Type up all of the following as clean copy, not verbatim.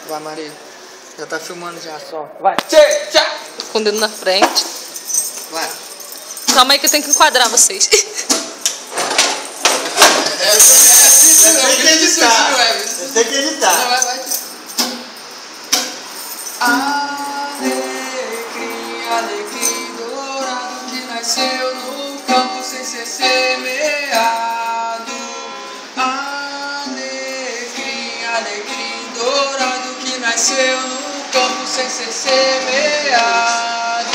Vai, Maria. Já tá filmando já, só. Vai. Tchau. Com o dedo na frente. Vai. Calma aí que eu tenho que enquadrar vocês. Tem que editar. Tem que editar. Vai. Alecrim dourado que nasceu no campo sem ser semeado. Alecrim dourado que nasceu no campo sem ser semeado.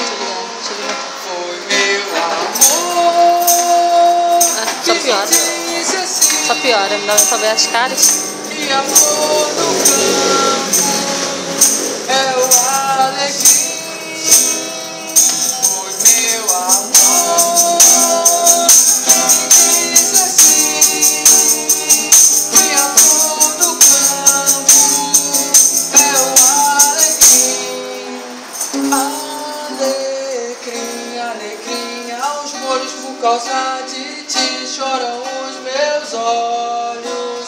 Foi meu amor. Só piora. Só piora, não dá pra ver as caras. E a flor do campo é o alecrim. Foi meu amor. Diz assim. E a flor do campo é o alecrim. Alecrim aos molhos por causa de ti. Choram os meus olhos.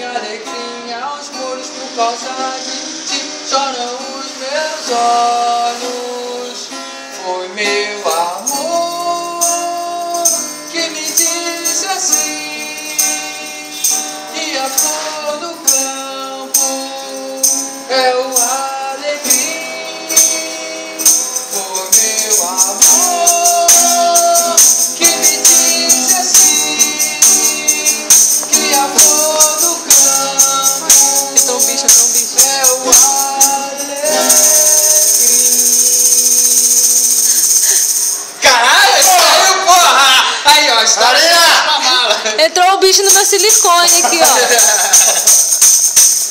Alecrim aos molhos por causa de ti. Choram os meus olhos. Foi meu amor que me disse assim. E a flor do campo é o alecrim. Foi meu amor que me disse assim. Que a flor do campo Então bicho. é o alecrim. Caralho, saiu, porra! Aí, ó, história pra mala. Entrou o bicho no meu silicone aqui, ó.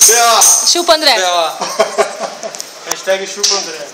B.O. Chupa, André. B.O. Hashtag chupa André.